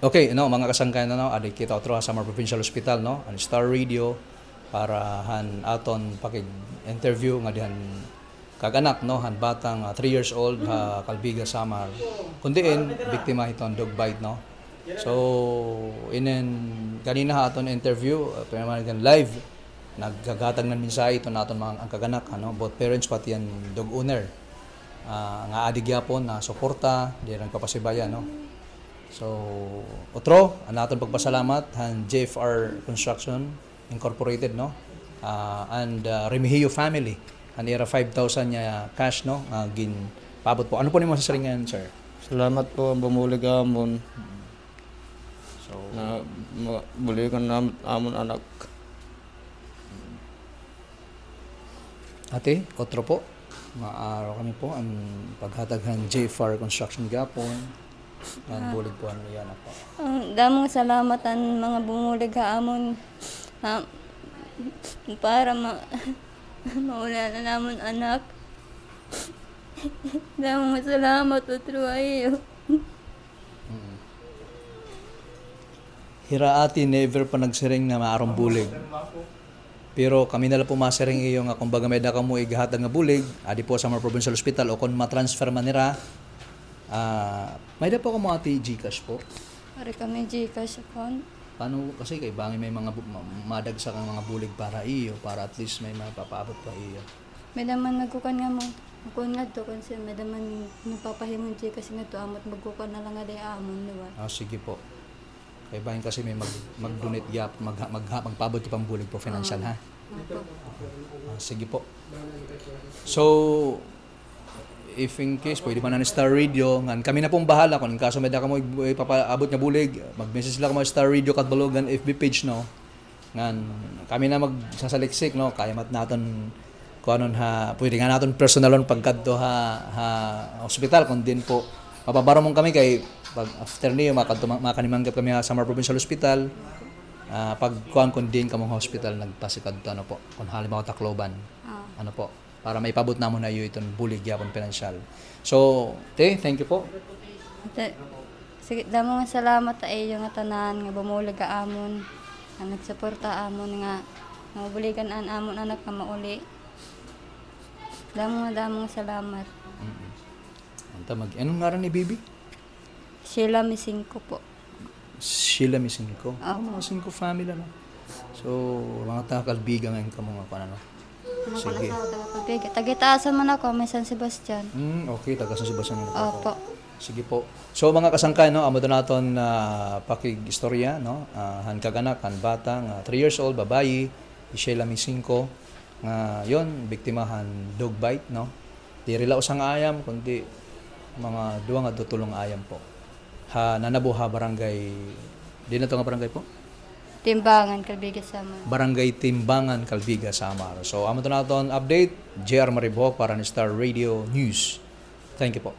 Okay, no, mga kasangkayan na no, adik kita otro sa Samar Provincial Hospital no, ang Star Radio para han aton pakig interview nga dihan kaganak no, han batang 3 years old ha Kalbiga Samar. Kundiin biktima iton dog bite no. So inen kanina ha aton interview permanent live naggagatag ng mensahe ito naton mga ang kaganak ano, both parents pati yan dog owner. Nga adig yapon na suporta di ran kapasibayan no. So, otro, naton pagpasalamat han JFR Construction Incorporated no. And Remigio family. An era 5,000 niya cash no, gin paabot po. Ano po nimo sasaringan, sir? Salamat po ang bumulig amon. So, Na buligan namin amon anak. ate, otro po. Maaraw kami po ang paghataghan JFR Construction Gapon. Ang bulig po ano yan ako. Damong salamat ang mga bumulig amon para maula na namon anak. Damong salamat otro ayo. Hira ati never pa nagsiring na maarong bulig. Pero kami na lang po masiring iyo nga kumbaga may da kamo igahatag nga bulig, adi po sa Samar Provincial Hospital o kon ma-transfer man nira. May da po kamo ati GCash po. Pare kami Gcash account. Paano kasi kay bangin may mga madagsa kang mga bulig para iyo para at least may mapapaabot pa iyo. May daman nagkukan nga mo. Kung nga to, kung siya, may daman napapahimong Gcash nga to, amot magkukan na lang nga day amon, di ba? Sige po. Kay bangin kasi may mag-donate gap, magpaabot yung pambulig po financial ha. Sige po. So, if in case pwede man na Star Radio ngan kami na pong bahala kung kaso may da kamo ipapaabot nga bulig mag-message lang mo Star Radio Katbalogan FB page no ngan kami na magsasaliksik no kaya mat naton kuanon ha pwede nga naton personalon pagkadto ha hospital kun din po mapabaro mong kami kay pag after niyo makanimanggap kami sa Samar Provincial Hospital pag kuan kun din kamong hospital nagpasikad ano po kun halimbawa Tacloban ano po para maipabot namon na iyo itong bulig yapon financial. So, thank you po. Sige, damo nga salamat ta iyo nga tanan nga bumulig ka amon. Nga nagsuporta amon nga mabuligan an amon anak nga mauli. Damo nga salamat. Anta anong ngaran ni Bibi? Sheila Misingko po. Sheila Misingko. Mga Misingko family no. So, mga takalbiga ngayon kamo nga ano. Sige. Tagitaasan man ako, may San Sebastian. Okay, taga San Sebastian na po. Opo. Sige po. So mga kasangkay no, amo naton pakig-istorya no, han kaganak, han bata nga 3 years old babayi, Sheila Misingko nga yon biktima han dog bite no. Di rila usang ayam kundi mga duwa nga tutulong ayam po. Nanabuha barangay. Di na to nga barangay po? Timbangan, Kalbiga, Samar. Barangay Timbangan, Kalbiga, Samar. So, amo naton update, JR Maribok para ni Star Radio News. Thank you po.